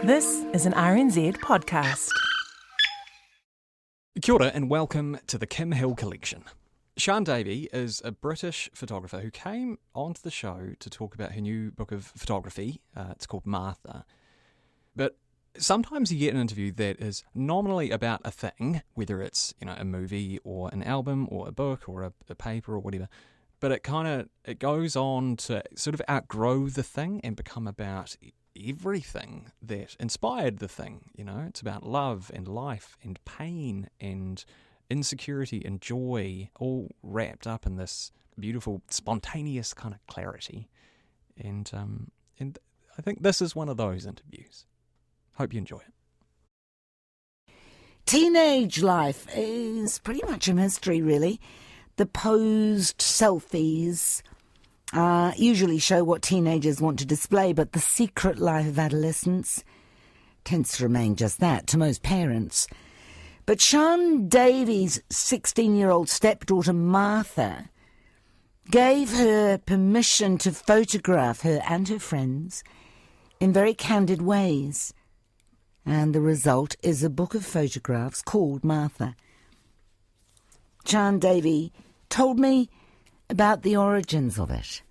This is an RNZ podcast. Kia ora and welcome to the Kim Hill Collection. Sian Davey is a British photographer who came onto the show to talk about her new book of photography. It's called Martha. But sometimes you get an interview that is nominally about a thing, whether it's a movie or an album or a book or a paper or whatever. But it goes on to sort of outgrow the thing and become about everything that inspired the thing. It's about love and life and pain and insecurity and joy, all wrapped up in this beautiful, spontaneous kind of clarity. And I think this is one of those interviews. Hope you enjoy it. Teenage life is pretty much a mystery, really. The posed selfies usually show what teenagers want to display, but the secret life of adolescence tends to remain just that to most parents. But Sian Davey's 16-year-old stepdaughter Martha gave her permission to photograph her and her friends in very candid ways. And the result is a book of photographs called Martha. Sian Davey told me about the origins of it.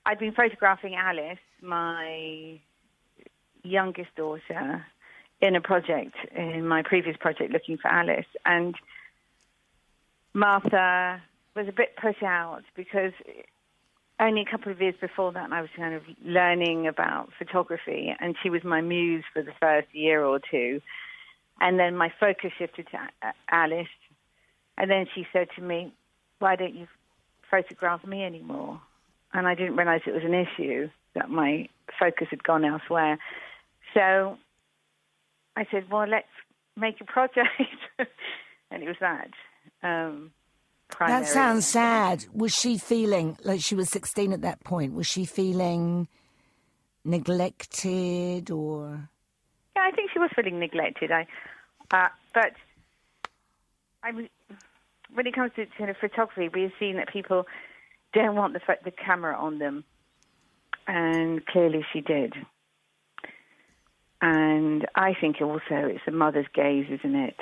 I'd been photographing Alice, my youngest daughter, in my previous project looking for Alice. And Martha was a bit put out because only a couple of years before that I was kind of learning about photography, and she was my muse for the first year or two. And then my focus shifted to Alice. And then she said to me, "Why don't you photograph me anymore?" And I didn't realize it was an issue, that my focus had gone elsewhere. So I said, well, let's make a project. And it was that. That sounds sad. Was she feeling, like she was 16 at that point, was she feeling neglected or? Yeah, I think she was feeling neglected. But when it comes to photography, we've seen that people don't want the camera on them. And clearly she did. And I think also it's the mother's gaze, isn't it?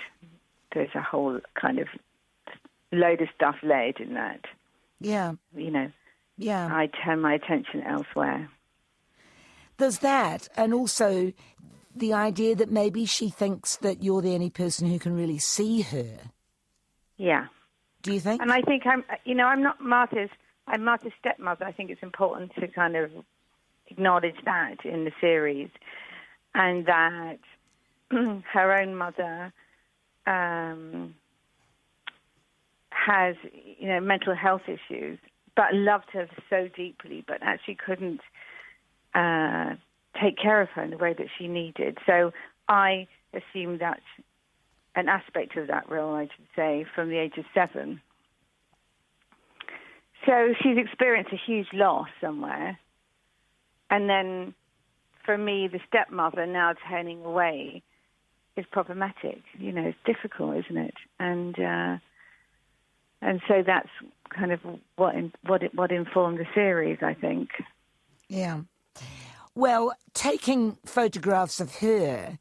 There's a whole kind of load of stuff laid in that. Yeah. Yeah. I turn my attention elsewhere. There's that. And also the idea that maybe she thinks that you're the only person who can really see her. Yeah. Do you think? And I think I'm not I'm Martha's stepmother. I think it's important to kind of acknowledge that in the series, and that her own mother has, mental health issues, but loved her so deeply, but actually couldn't take care of her in the way that she needed. So I assume that's an aspect of that role, I should say, from the age of 7. So she's experienced a huge loss somewhere. And then for me, the stepmother now turning away is problematic. It's difficult, isn't it? And so that's kind of what informed the series, I think. Yeah. Well, taking photographs of her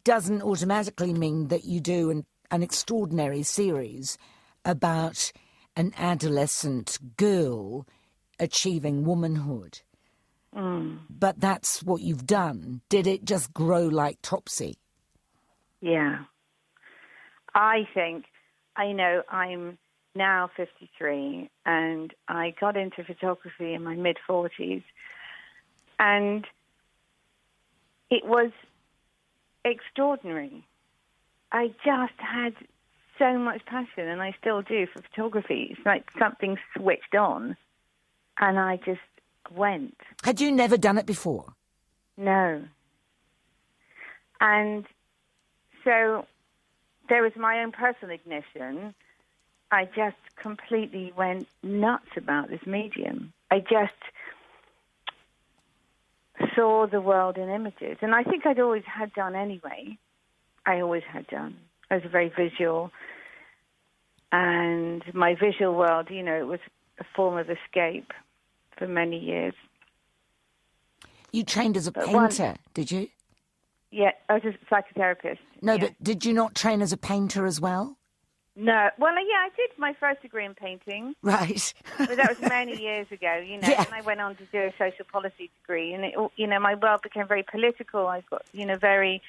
doesn't automatically mean that you do an extraordinary series about an adolescent girl achieving womanhood. But that's what you've done. Did it just grow like Topsy? Yeah. I think, I'm now 53, and I got into photography in my mid-40s, and it was extraordinary. I just had so much passion, and I still do, for photography. It's like something switched on, and I just went. Had you never done it before? No. And so there was my own personal ignition. I just completely went nuts about this medium. I just saw the world in images. And I think I'd always had done anyway. I always had done. I was very visual. And my visual world, it was a form of escape for many years. You trained as a painter, did you? Yeah, I was a psychotherapist. No, yeah. but did you not train as a painter as well? No. Well, yeah, I did my first degree in painting. Right. But that was many years ago, Yeah. and I went on to do a social policy degree, and my world became very political. I got, very,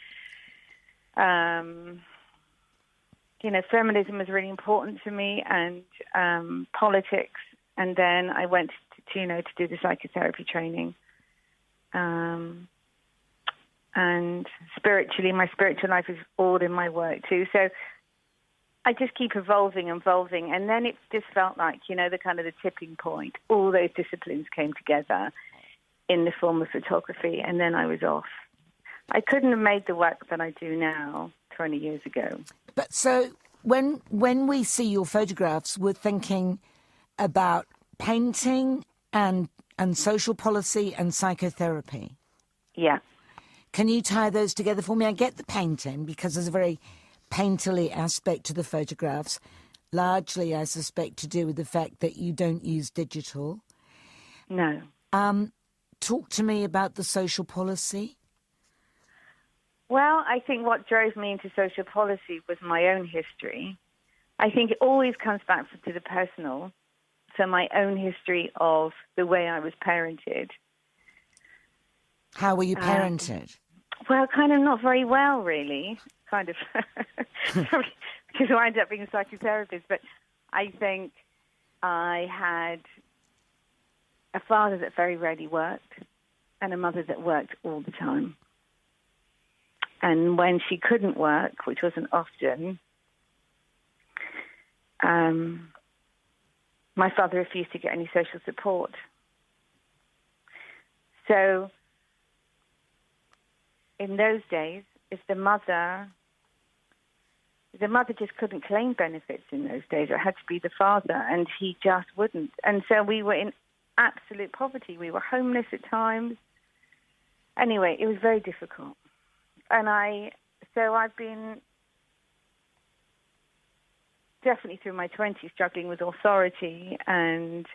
feminism was really important to me, and politics, and then I went to do the psychotherapy training, and spiritually, my spiritual life is all in my work too, so I just keep evolving, and then it just felt like, the kind of the tipping point. All those disciplines came together in the form of photography, and then I was off. I couldn't have made the work that I do now 20 years ago. But so when we see your photographs, we're thinking about painting and social policy and psychotherapy. Yeah. Can you tie those together for me? I get the painting because there's a very painterly aspect to the photographs, largely, I suspect, to do with the fact that you don't use digital. No. Talk to me about the social policy. Well, I think what drove me into social policy was my own history. I think it always comes back to the personal. So my own history of the way I was parented. How were you parented? Well, kind of not very well, really. Kind of, because I ended up being a psychotherapist. But I think I had a father that very rarely worked and a mother that worked all the time. And when she couldn't work, which wasn't often, my father refused to get any social support. So in those days, if the mother just couldn't claim benefits in those days. It had to be the father, and he just wouldn't. And so we were in absolute poverty. We were homeless at times. Anyway, it was very difficult. And I've been definitely through my 20s struggling with authority and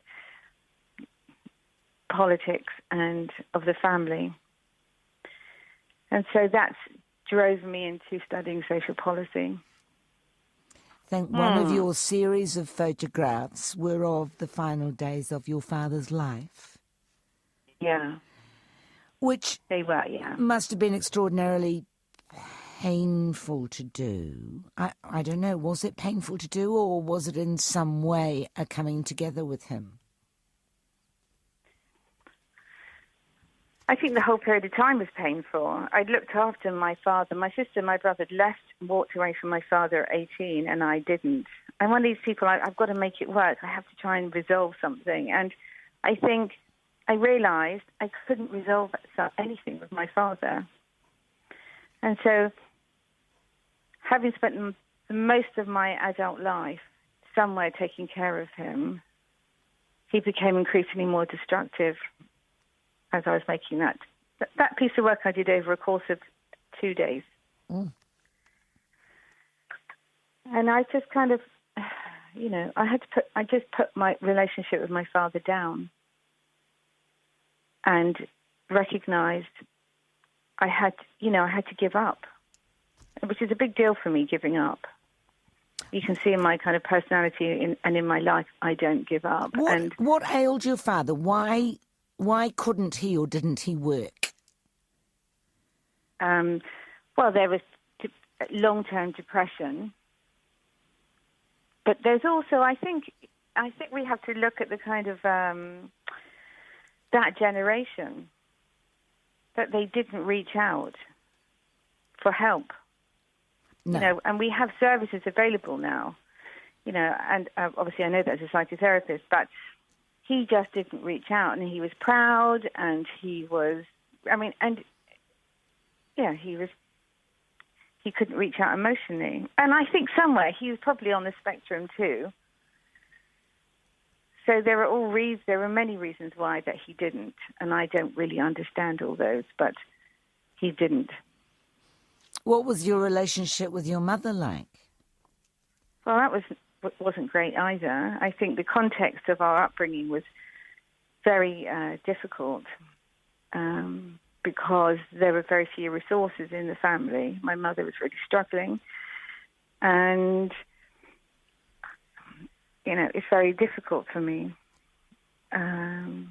politics and of the family. And so that drove me into studying social policy. I think one of your series of photographs were of the final days of your father's life. Yeah. Which they were, yeah. Must have been extraordinarily painful to do. I don't know, was it painful to do, or was it in some way a coming together with him? I think the whole period of time was painful. I'd looked after my father. My sister and my brother had left and walked away from my father at 18, and I didn't. I'm one of these people, I've got to make it work. I have to try and resolve something. And I think I realised I couldn't resolve anything with my father. And so, having spent most of my adult life somewhere taking care of him, he became increasingly more destructive as I was making that piece of work I did over a course of 2 days. Mm. And I just kind of, I just put my relationship with my father down and recognized I had to give up, which is a big deal for me, giving up. You can see in my kind of personality and in my life, I don't give up. What ailed your father? Why couldn't he or didn't he work? Well, there was long-term depression, but there's also, I think we have to look at the kind of that generation that they didn't reach out for help. No. And we have services available now. And obviously I know that as a psychotherapist, but he just didn't reach out, and he was proud, and he couldn't reach out emotionally. And I think somewhere he was probably on the spectrum too. So there are many reasons why that he didn't, and I don't really understand all those, but he didn't. What was your relationship with your mother like? Well, that wasn't great either. I think the context of our upbringing was very difficult. because there were very few resources in the family. My mother was really struggling, and it's very difficult for me. And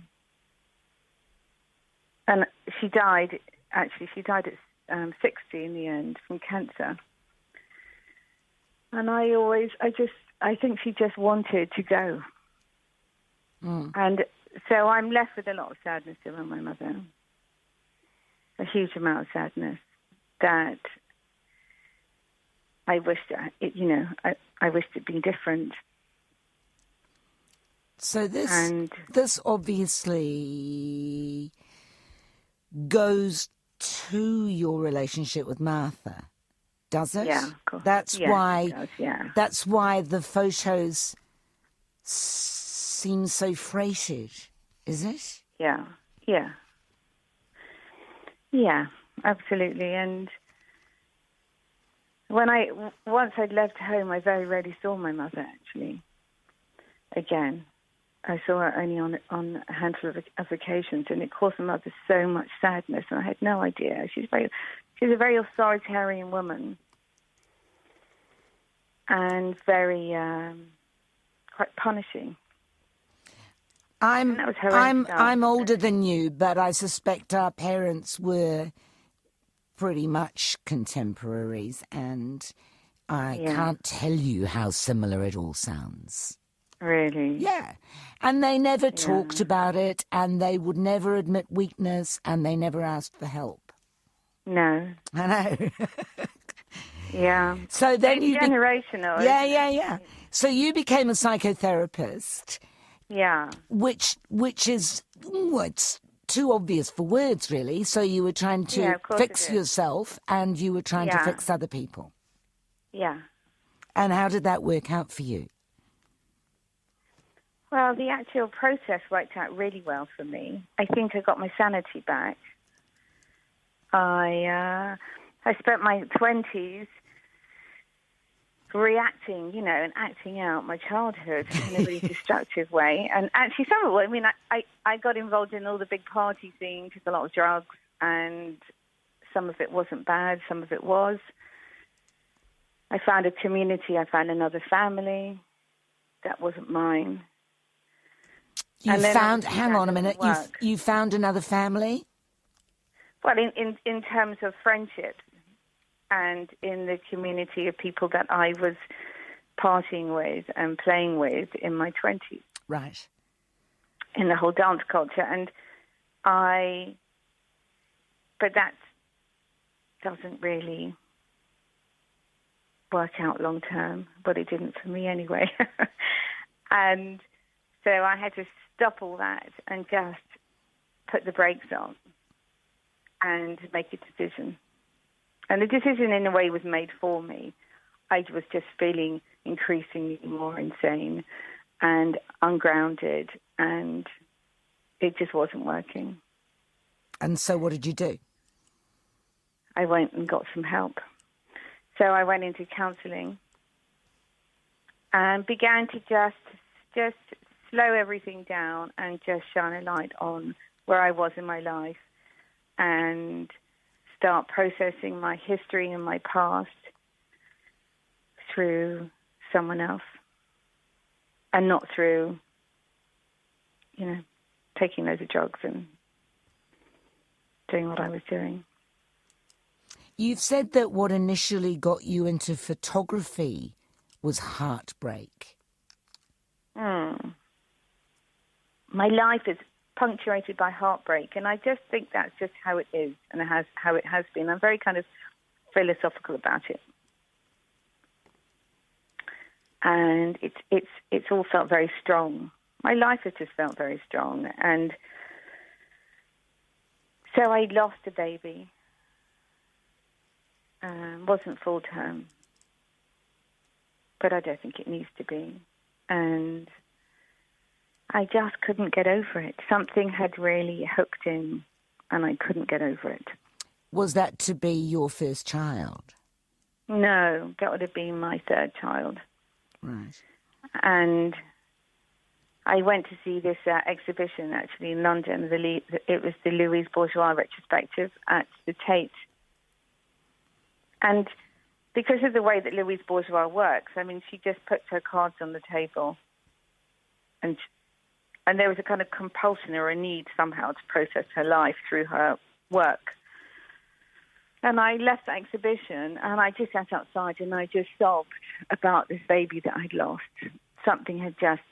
she died. Actually, she died at 60 in the end from cancer. And I think she just wanted to go. And so I'm left with a lot of sadness around my mother. A huge amount of sadness that I wished I wished it'd been different. So this obviously goes to your relationship with Martha, does it? Yeah, of course. That's it does, yeah. That's why the photos seem so freighted, is it? Yeah, absolutely. And once I'd left home, I very rarely saw my mother. Actually, again, I saw her only on a handful of occasions, and it caused my mother so much sadness, and I had no idea. She's a very authoritarian woman, and very quite punishing. I'm older than you, but I suspect our parents were pretty much contemporaries, and I can't tell you how similar it all sounds. Really? Yeah. And they never talked about it, and they would never admit weakness, and they never asked for help. No. I know. Yeah. So then it's generational. Yeah. So you became a psychotherapist. Yeah. Which is, it's too obvious for words, really. So you were trying to fix yourself, and you were trying to fix other people. Yeah. And how did that work out for you? Well, the actual process worked out really well for me. I think I got my sanity back. I spent my 20s reacting, and acting out my childhood in a really destructive way. And actually, some of it, I got involved in all the big party things, took a lot of drugs, and some of it wasn't bad, some of it was. I found a community, I found another family. That wasn't mine. Hang on a minute, you found another family? Well, in terms of friendships, and in the community of people that I was partying with and playing with in my 20s. Right. In the whole dance culture. But that doesn't really work out long term, but it didn't for me anyway. And so I had to stop all that and just put the brakes on and make a decision. And the decision, in a way, was made for me. I was just feeling increasingly more insane and ungrounded, and it just wasn't working. And so what did you do? I went and got some help. So I went into counselling and began to just slow everything down and just shine a light on where I was in my life and start processing my history and my past through someone else and not through, taking loads of drugs and doing what I was doing. You've said that what initially got you into photography was heartbreak. My life is punctuated by heartbreak, and I just think that's just how it is and how it has been. I'm very kind of philosophical about it, and it's all felt very strong. My life has just felt very strong, and so I lost a baby. Wasn't full term, but I don't think it needs to be, and I just couldn't get over it. Something had really hooked in, and I couldn't get over it. Was that to be your first child? No, that would have been my third child. Right. And I went to see this exhibition, actually, in London. It was the Louise Bourgeois retrospective at the Tate. And because of the way that Louise Bourgeois works, I mean, she just puts her cards on the table. And there was a kind of compulsion or a need somehow to process her life through her work. And I left that exhibition, and I just sat outside, and I just sobbed about this baby that I'd lost. Something had just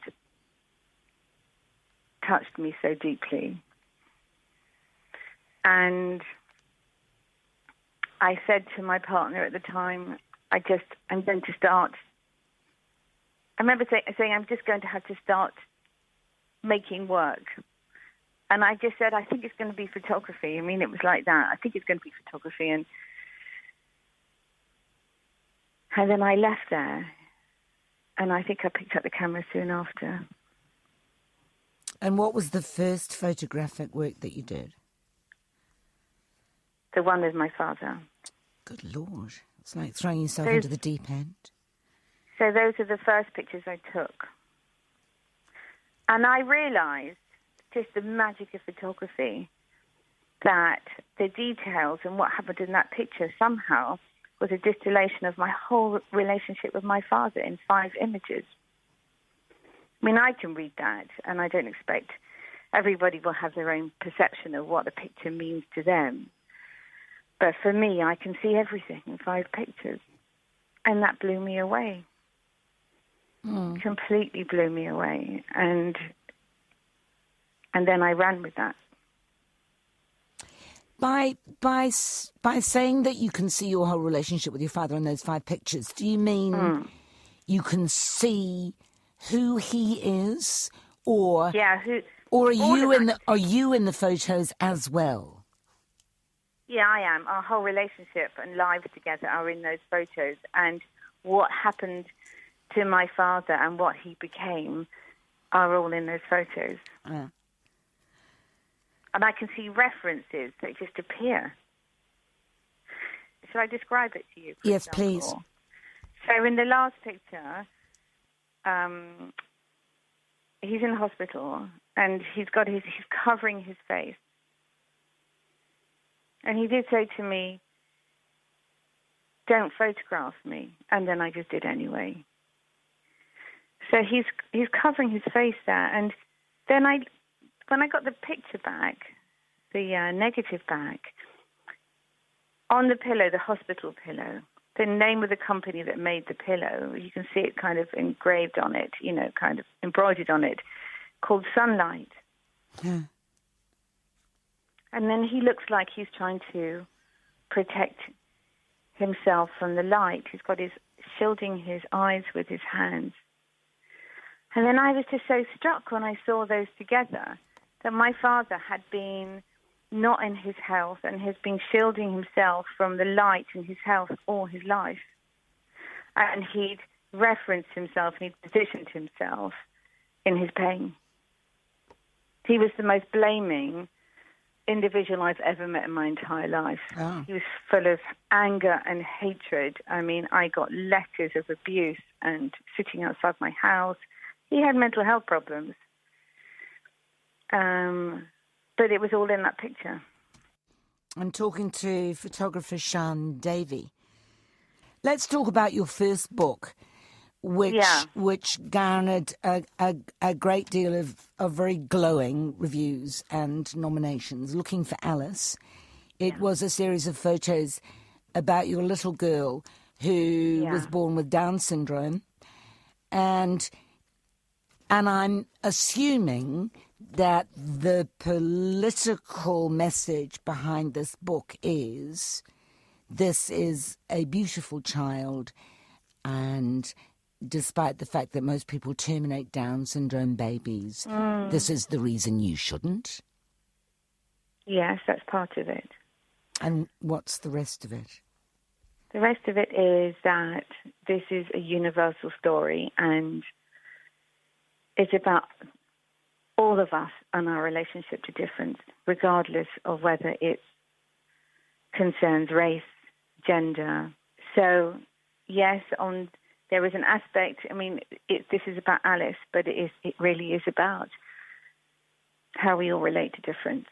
touched me so deeply. And I said to my partner at the time, I'm going to start. I remember saying, I'm just going to have to start making work. And I just said, I think it's going to be photography. I mean, it was like that. I think it's going to be photography. And then I left there, and I think I picked up the camera soon after. And what was the first photographic work that you did? The one with my father. Good Lord. It's like throwing yourself into the deep end. So those are the first pictures I took. And I realised just the magic of photography, that the details and what happened in that picture somehow was a distillation of my whole relationship with my father in 5 images. I mean, I can read that, and I don't expect everybody will have their own perception of what the picture means to them. But for me, I can see everything in 5 pictures, and that blew me away. Completely blew me away, and then I ran with that. By saying that you can see your whole relationship with your father in those 5 pictures, do you mean you can see who he is, or are you in the photos as well? Yeah, I am. Our whole relationship and lives together are in those photos, and what happened to my father and what he became are all in those photos. Yeah. And I can see references that just appear. Shall I describe it to you? Yes, please. So in the last picture, he's in hospital, and he's covering his face. And he did say to me, "Don't photograph me." And then I just did anyway. So he's covering his face there. And then when I got the picture back, the negative back, on the pillow, the hospital pillow, the name of the company that made the pillow, you can see it kind of engraved on it, kind of embroidered on it, called Sunlight. Yeah. And then he looks like he's trying to protect himself from the light. He's got shielding his eyes with his hands. And then I was just so struck when I saw those together, that my father had been not in his health and has been shielding himself from the light in his health all his life. And he'd referenced himself and he'd positioned himself in his pain. He was the most blaming individual I've ever met in my entire life. Oh. He was full of anger and hatred. I mean, I got letters of abuse and sitting outside my house. He had mental health problems. But it was all in that picture. I'm talking to photographer Sian Davey. Let's talk about your first book, which garnered a great deal of very glowing reviews and nominations. Looking for Alice. It was a series of photos about your little girl who was born with Down syndrome. And I'm assuming that the political message behind this book is this is a beautiful child, and despite the fact that most people terminate Down syndrome babies, this is the reason you shouldn't? Yes, that's part of it. And what's the rest of it? The rest of it is that this is a universal story, and it's about all of us and our relationship to difference, regardless of whether it concerns race, gender. So, yes, on there is an aspect, I mean, this is about Alice, but it really is about how we all relate to difference.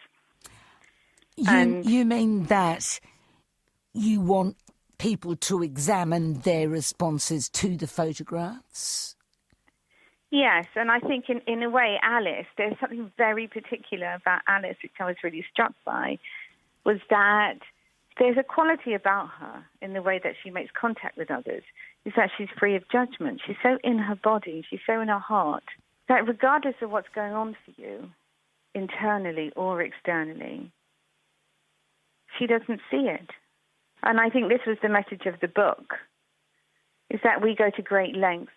You mean that you want people to examine their responses to the photographs? Yes, and I think in a way, Alice, there's something very particular about Alice, which I was really struck by, was that there's a quality about her in the way that she makes contact with others, is that she's free of judgment. She's so in her body, she's so in her heart, that regardless of what's going on for you, internally or externally, she doesn't see it. And I think this was the message of the book, is that we go to great lengths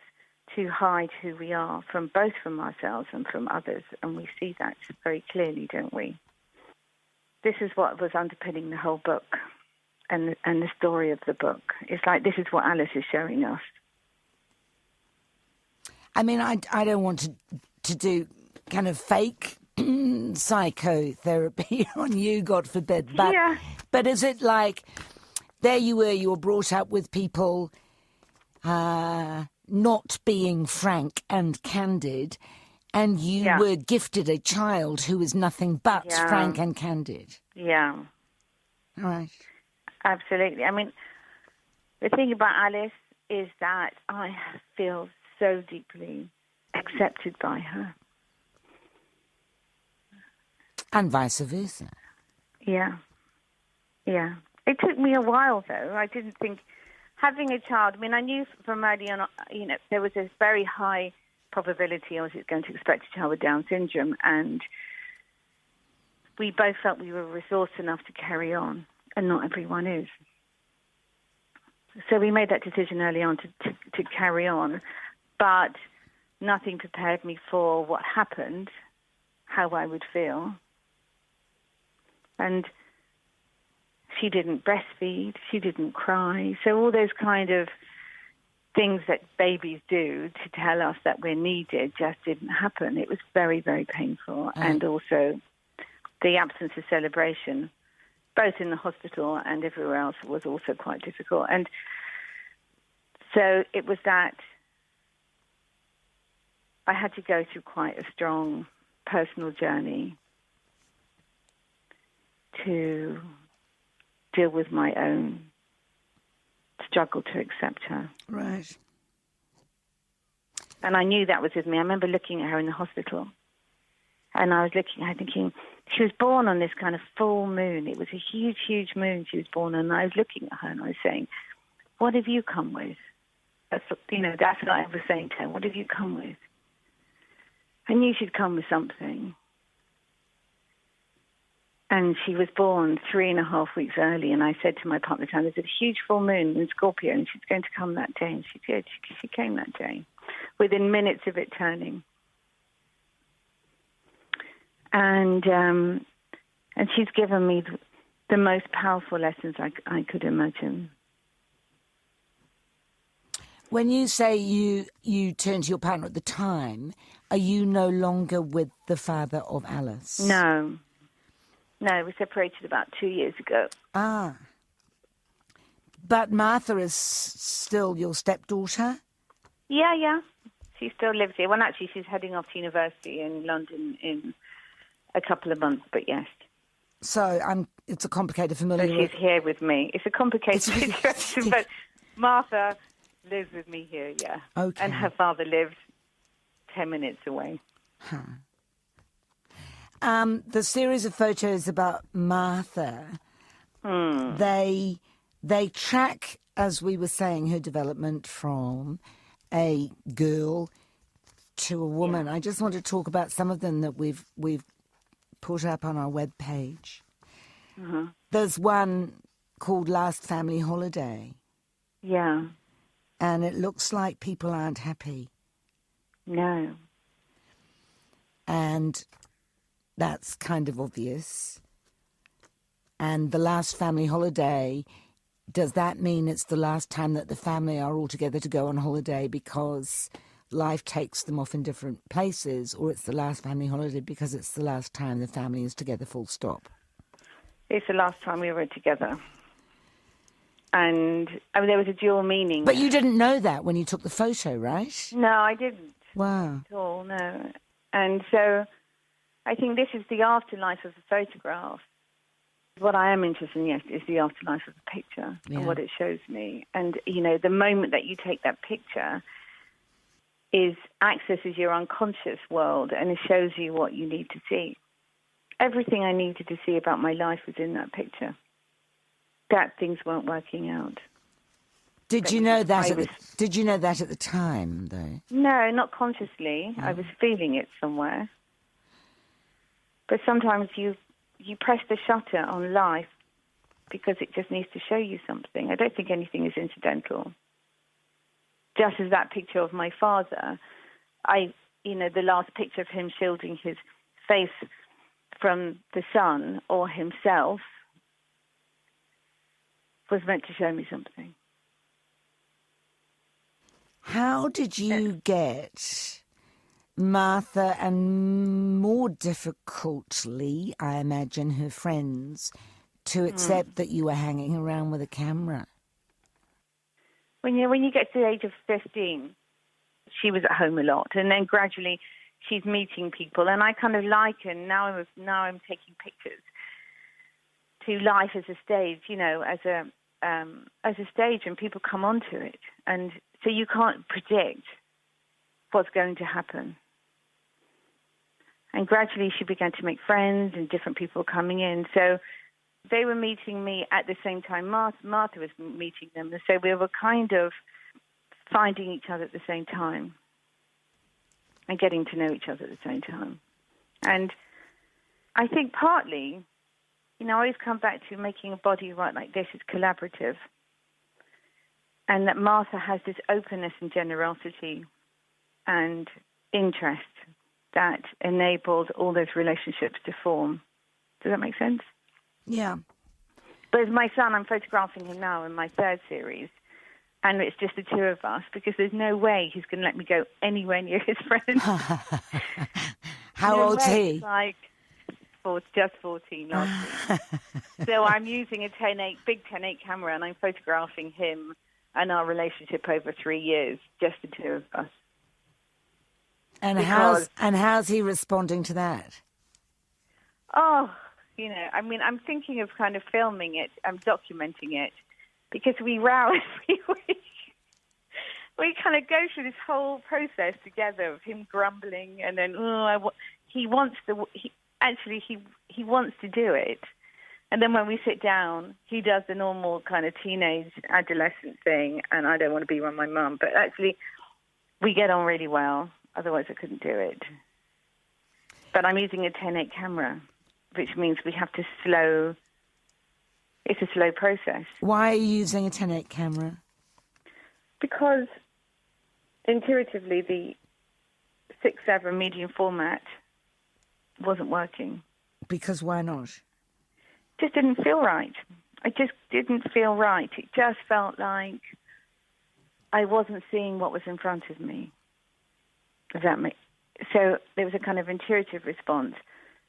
to hide who we are from ourselves and from others, and we see that very clearly, don't we? This is what was underpinning the whole book and the story of the book. It's like this is what Alice is showing us. I mean, I don't want to do kind of fake psychotherapy on you, God forbid, but is it like, there you were brought up with people not being frank and candid, and you were gifted a child who is nothing but frank and candid. Yeah. All right. Absolutely. I mean, the thing about Alice is that I feel so deeply accepted by her. And vice versa. Yeah. Yeah. It took me a while, though. I didn't think... Having a child, I mean, I knew from early on, there was a very high probability I was going to expect a child with Down syndrome, and we both felt we were resourced enough to carry on, and not everyone is. So we made that decision early on to carry on, but nothing prepared me for what happened, how I would feel. And she didn't breastfeed, she didn't cry. So all those kind of things that babies do to tell us that we're needed just didn't happen. It was very, very painful. And also the absence of celebration, both in the hospital and everywhere else, was also quite difficult. And so it was that I had to go through quite a strong personal journey to deal with my own struggle to accept her. Right. And I knew that was with me. I remember looking at her in the hospital, and I was looking at her thinking, she was born on this kind of full moon. It was a huge, huge moon she was born on, and I was looking at her and I was saying, what have you come with? That's what I was saying to her. What have you come with? I knew she'd come with something. And she was born 3.5 weeks early, and I said to my partner, there's a huge full moon in Scorpio, and she's going to come that day. And she did. She came that day, within minutes of it turning. And she's given me the most powerful lessons I could imagine. When you say you turned to your partner at the time, are you no longer with the father of Alice? No. No, we separated about 2 years ago. Ah. But Martha is still your stepdaughter? Yeah. She still lives here. Well, actually, she's heading off to university in London in a couple of months, but yes. So it's a complicated familiar... So she's here with me. It's a complicated situation, but Martha lives with me here, yeah. Okay. And her father lives 10 minutes away. Huh. The series of photos about Martha, they track, as we were saying, her development from a girl to a woman. I just want to talk about some of them that we've put up on our webpage. There's one called Last Family Holiday. Yeah. And it looks like people aren't happy. No. And that's kind of obvious. And the last family holiday, does that mean it's the last time that the family are all together to go on holiday because life takes them off in different places, or it's the last family holiday because it's the last time the family is together, full stop? It's the last time we were together. And there was a dual meaning. But you didn't know that when you took the photo, right? No, I didn't. Wow. At all, no. And so I think this is the afterlife of the photograph. What I am interested in, yes, is the afterlife of the picture and what it shows me. And, the moment that you take that picture accesses your unconscious world, and it shows you what you need to see. Everything I needed to see about my life was in that picture. That things weren't working out. Did you know that at the time, though? No, not consciously. I was feeling it somewhere. But sometimes you press the shutter on life because it just needs to show you something. I don't think anything is incidental. Just as that picture of my father, the last picture of him shielding his face from the sun or himself was meant to show me something. How did you get Martha, and more difficultly, I imagine, her friends, to accept that you were hanging around with a camera? When you get to the age of 15, she was at home a lot, and then gradually she's meeting people, and I kind of liken now I'm taking pictures to life as a stage, as a stage, and people come onto it, and so you can't predict what's going to happen. And gradually she began to make friends and different people coming in. So they were meeting me at the same time Martha was meeting them. And so we were kind of finding each other at the same time and getting to know each other at the same time. And I think partly, I always come back to making a body right like this is collaborative. And that Martha has this openness and generosity and interest that enabled all those relationships to form. Does that make sense? Yeah. But as my son, I'm photographing him now in my third series, and it's just the two of us because there's no way he's going to let me go anywhere near his friends. How old's he? Like just 14 last week. So I'm using a big 10.8 camera, and I'm photographing him and our relationship over 3 years, just the two of us. And how's he responding to that? Oh, I'm thinking of kind of filming it, documenting it, because we row every week. We kind of go through this whole process together of him grumbling, and then he wants to do it, and then when we sit down, he does the normal kind of teenage adolescent thing, and I don't want to be around my mum, but actually we get on really well. Otherwise, I couldn't do it. But I'm using a 10.8 camera, which means we have to slow. It's a slow process. Why are you using a 10.8 camera? Because intuitively, the 6:7 medium format wasn't working. Because why not? It just didn't feel right. It just didn't feel right. It just felt like I wasn't seeing what was in front of me. Does that make so? There was a kind of intuitive response,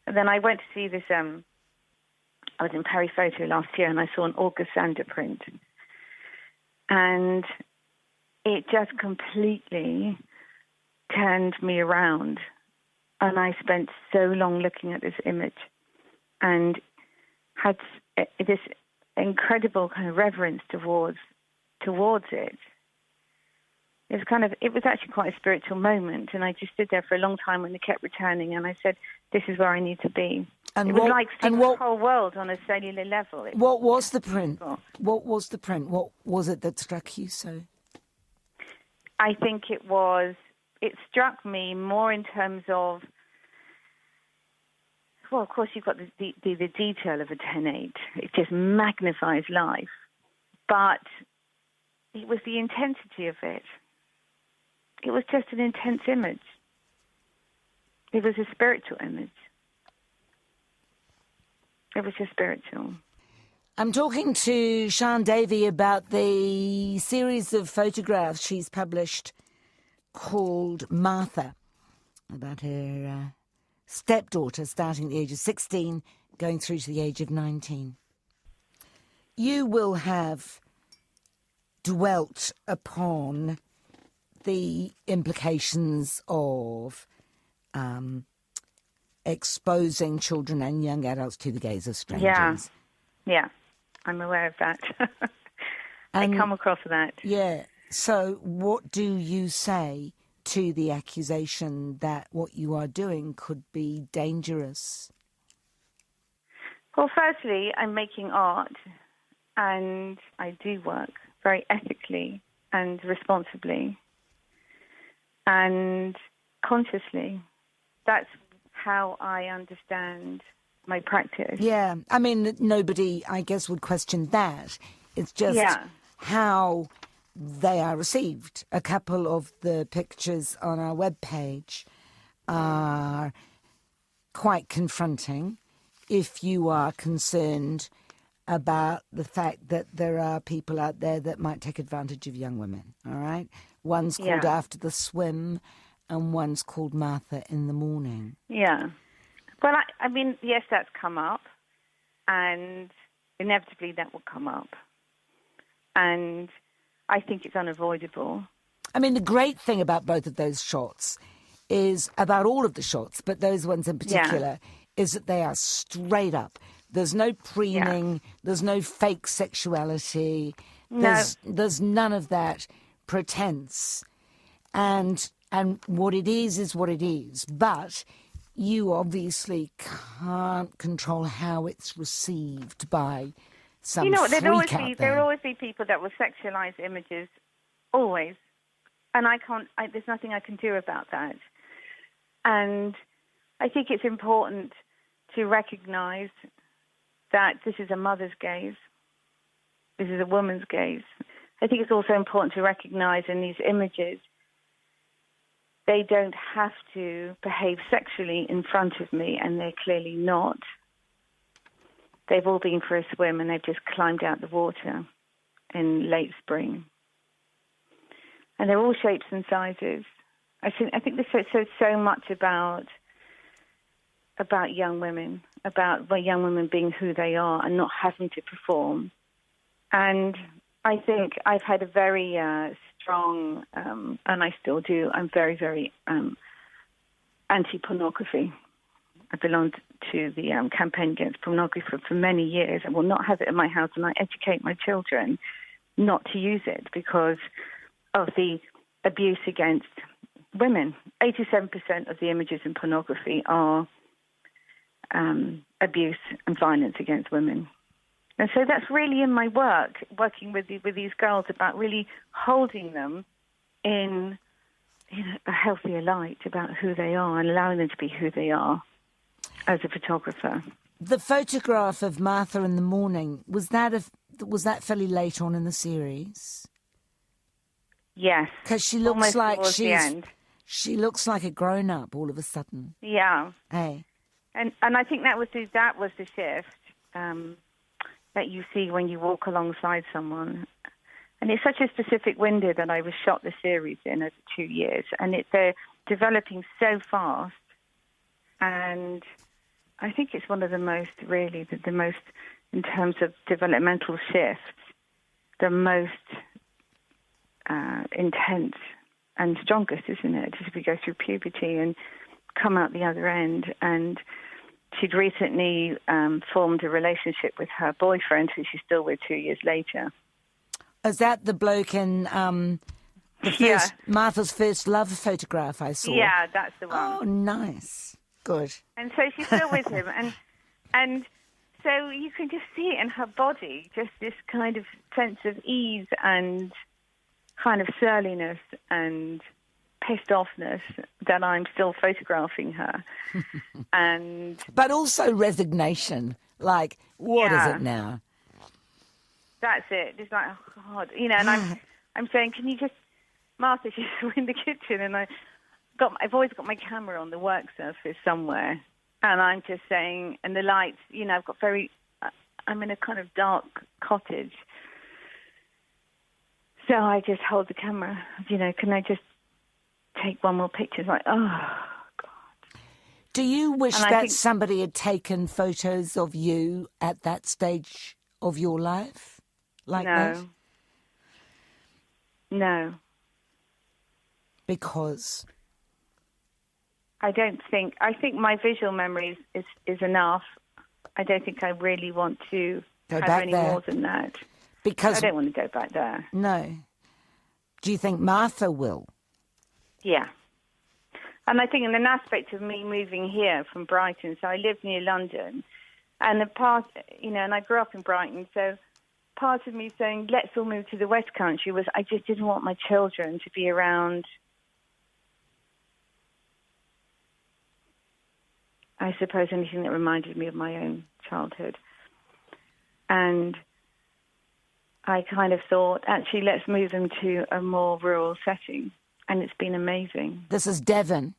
and then I went to see this. I was in Paris Photo last year, and I saw an August Sander print, and it just completely turned me around. And I spent so long looking at this image, and had this incredible kind of reverence towards it. It was actually quite a spiritual moment, and I just stood there for a long time when it kept returning, and I said, this is where I need to be. And it was like seeing the whole world on a cellular level. What was the print? What was the print? What was it that struck you so? I think it struck me more in terms of, well, of course, you've got the detail of a 10.8. It just magnifies life. But it was the intensity of it. It was just an intense image. It was a spiritual image. It was just spiritual. I'm talking to Sian Davey about the series of photographs she's published called Martha, about her stepdaughter starting at the age of 16, going through to the age of 19. You will have dwelt upon the implications of exposing children and young adults to the gaze of strangers. Yeah, I'm aware of that. I come across that. Yeah. So what do you say to the accusation that what you are doing could be dangerous? Well, firstly, I'm making art, and I do work very ethically and responsibly and consciously. That's how I understand my practice. Yeah. I mean, nobody, I guess, would question that. It's just how they are received. A couple of the pictures on our webpage are quite confronting if you are concerned about the fact that there are people out there that might take advantage of young women, all right? One's called After the Swim and one's called Martha in the Morning. Yeah. Well, I mean, yes, that's come up, and inevitably that will come up. And I think it's unavoidable. I mean, the great thing about both of those shots is, about all of the shots, but those ones in particular, is that they are straight up. There's no preening, there's no fake sexuality, there's none of that pretense. And what it is what it is. But you obviously can't control how it's received by some freak there will always be people that will sexualize images, always. And there's nothing I can do about that. And I think it's important to recognize that this is a mother's gaze. This is a woman's gaze. I think it's also important to recognize in these images, they don't have to behave sexually in front of me, and they're clearly not. They've all been for a swim, and they've just climbed out the water in late spring. And they're all shapes and sizes. I think this says so much about young women, about young women being who they are and not having to perform. And I think I've had a very strong, and I still do, I'm very, very anti-pornography. I belonged to the campaign against pornography for many years. I will not have it in my house, and I educate my children not to use it because of the abuse against women. 87% of the images in pornography are abuse and violence against women. And so that's really in my work, working with these girls, about really holding them in a healthier light about who they are and allowing them to be who they are as a photographer. The photograph of Martha in the Morning, was that fairly late on in the series? Yes. Because she looks like she looks like a grown-up all of a sudden. Yeah. Hey. And I think that was the shift that you see when you walk alongside someone. And it's such a specific window that I was shot the series in over 2 years. And they're developing so fast. And I think it's one of the most, really, the most, in terms of developmental shifts, the most intense and strongest, isn't it? As we go through puberty and come out the other end. And she'd recently formed a relationship with her boyfriend, who she's still with 2 years later. Is that the bloke in Martha's first love photograph I saw? Yeah, that's the one. Oh, nice. Good. And so she's still with him. And so you can just see it in her body, just this kind of sense of ease and kind of surliness and pissed offness that I'm still photographing her. But also resignation. Like, what is it now? That's it. It's like, oh God, and I'm saying, can you just, Martha, she's in the kitchen, and I've always got my camera on the work surface somewhere, and I'm just saying, and the lights, I've got I'm in a kind of dark cottage, so I just hold the camera, can I just take one more picture? It's like, oh God. Do you wish somebody had taken photos of you at that stage of your life? Like that? No. Because? I think my visual memory is enough. I don't think I really want to Go have back any there. more than that. Because I don't want to go back there. No. Do you think Martha will? Yeah. And I think in an aspect of me moving here from Brighton, so I live near London, and and I grew up in Brighton, so part of me saying, let's all move to the West Country was I just didn't want my children to be around, I suppose, anything that reminded me of my own childhood. And I kind of thought, actually, let's move them to a more rural setting. And it's been amazing. This is Devon.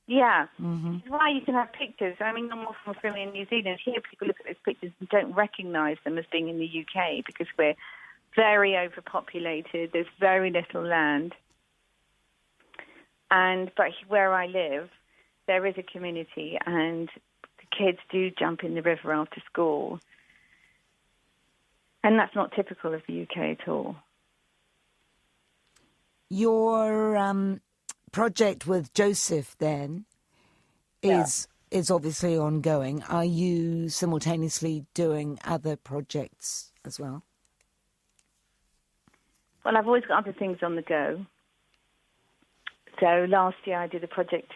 Yeah. Mm-hmm. It's why you can have pictures. I mean, I'm from filming in New Zealand. Here, people look at those pictures and don't recognise them as being in the UK because we're very overpopulated. There's very little land. But where I live, there is a community, and the kids do jump in the river after school. And that's not typical of the UK at all. Your project with Joseph, then, is obviously ongoing. Are you simultaneously doing other projects as well? Well, I've always got other things on the go. So last year I did a project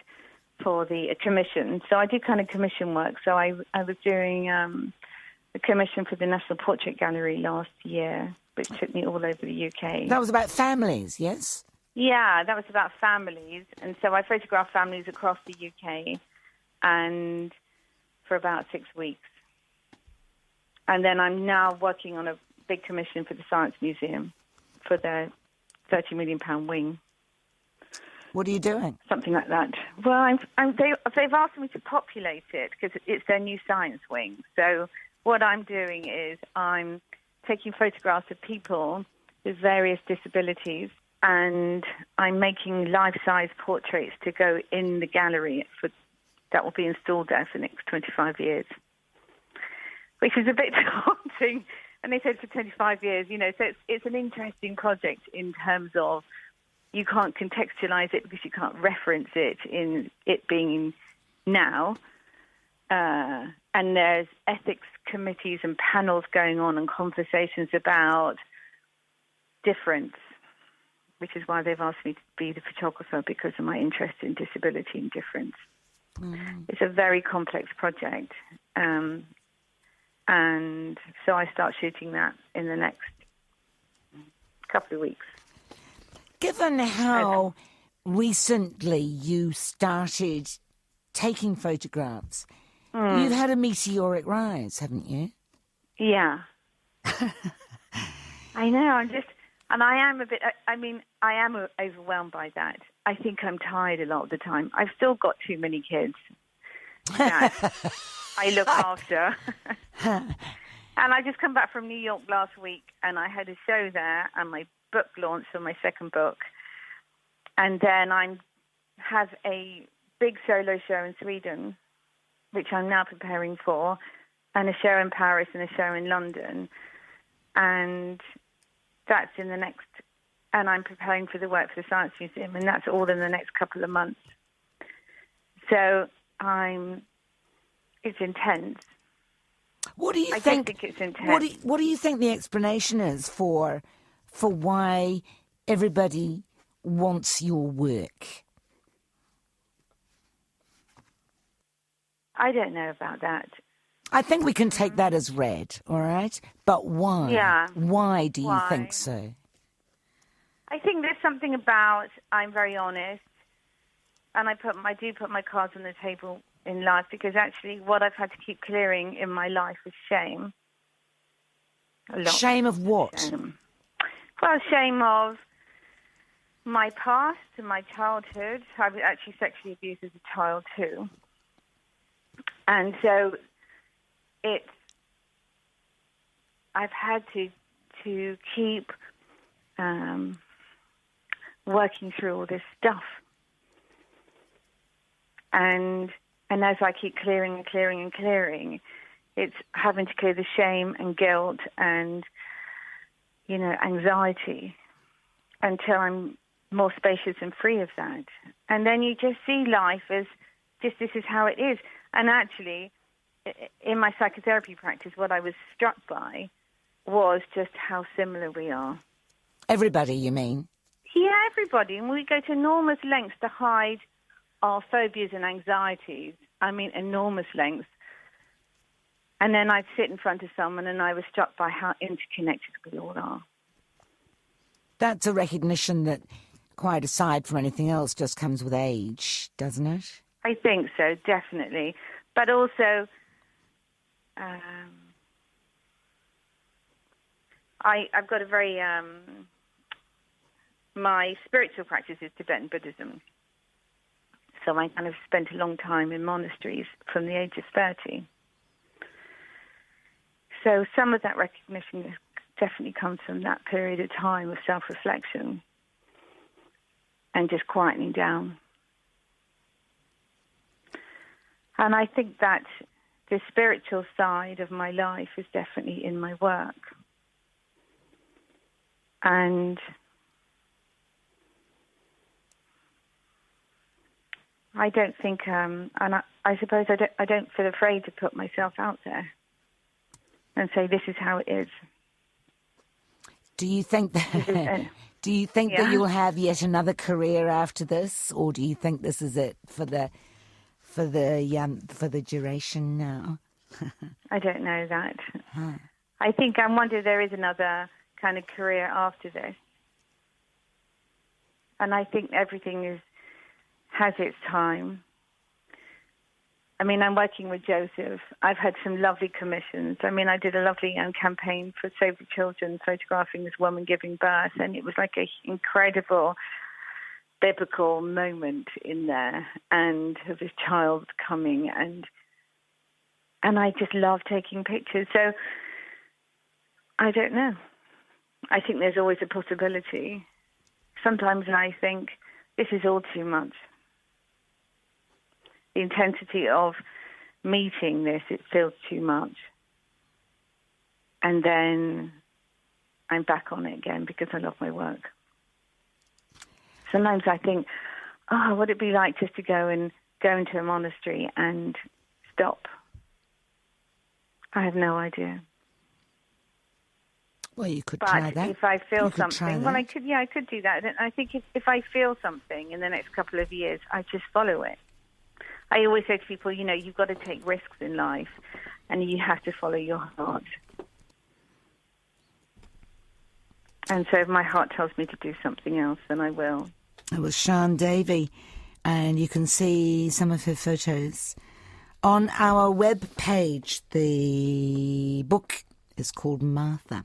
for a commission. So I do kind of commission work. So I was doing a commission for the National Portrait Gallery last year, which took me all over the UK. That was about families, yes? Yeah, that was about families. And so I photographed families across the UK and for about 6 weeks. And then I'm now working on a big commission for the Science Museum for their £30 million wing. What are you doing? Something like that. Well, they've asked me to populate it because it's their new science wing. So what I'm doing is I'm taking photographs of people with various disabilities, and I'm making life-size portraits to go in the gallery that will be installed there for the next 25 years, which is a bit daunting. And they said for 25 years, so it's an interesting project in terms of you can't contextualize it because you can't reference it in it being now. And there's ethics committees and panels going on and conversations about difference, which is why they've asked me to be the photographer because of my interest in disability and difference. Mm. It's a very complex project. And so I start shooting that in the next couple of weeks. Given how recently you started taking photographs, you've had a meteoric rise, haven't you? Yeah. I know. I am overwhelmed by that. I think I'm tired a lot of the time. I've still got too many kids that I look after. And I just come back from New York last week, and I had a show there, and my book launched for my second book. And then I have a big solo show in Sweden, which I'm now preparing for, and a show in Paris and a show in London. And that's in the next, and I'm preparing for the work for the Science Museum, and that's all in the next couple of months. So it's intense. What do you I think? think it's intense. What do you think the explanation is for why everybody wants your work? I don't know about that. I think we can take that as read, all right? But why? Yeah. Why do you think so? I think there's something about I'm very honest, and I do put my cards on the table in life, because actually what I've had to keep clearing in my life is shame. A lot. Shame of what? Shame. Well, shame of my past and my childhood. I was actually sexually abused as a child too. And so I've had to keep working through all this stuff. And as I keep clearing and clearing and clearing, it's having to clear the shame and guilt and, anxiety. until I'm more spacious and free of that. And then you just see life as just this is how it is. And actually, in my psychotherapy practice, what I was struck by was just how similar we are. Everybody, you mean? Yeah, everybody. And we go to enormous lengths to hide our phobias and anxieties. I mean, enormous lengths. And then I'd sit in front of someone and I was struck by how interconnected we all are. That's a recognition that, quite aside from anything else, just comes with age, doesn't it? I think so, definitely. But also, I've got a very... my spiritual practice is Tibetan Buddhism. So I kind of spent a long time in monasteries from the age of 30. So some of that recognition definitely comes from that period of time of self-reflection and just quietening down. And I think that the spiritual side of my life is definitely in my work. And I don't think, and I suppose I don't feel afraid to put myself out there and say this is how it is. Do you think that? Do you think that you'll have yet another career after this, or do you think this is it for the duration now? I don't know that. I think I wonder if there is another kind of career after this, and I think everything has its time. I mean, I'm working with Joseph. I've had some lovely commissions. I mean, I did a lovely campaign for Save the Children, photographing this woman giving birth, and it was like an incredible biblical moment in there, and of this child coming, and I just love taking pictures. So I don't know. I think there's always a possibility. Sometimes I think this is all too much. The intensity of meeting this, it feels too much. And then I'm back on it again because I love my work. Sometimes I think, what would it be like just to go into a monastery and stop? I have no idea. Well, you could try that. But if I feel something, well, I could do that. I think if I feel something in the next couple of years, I just follow it. I always say to people, you've got to take risks in life and you have to follow your heart. And so if my heart tells me to do something else, then I will. It was Sian Davey, and you can see some of her photos on our web page. The book is called Martha.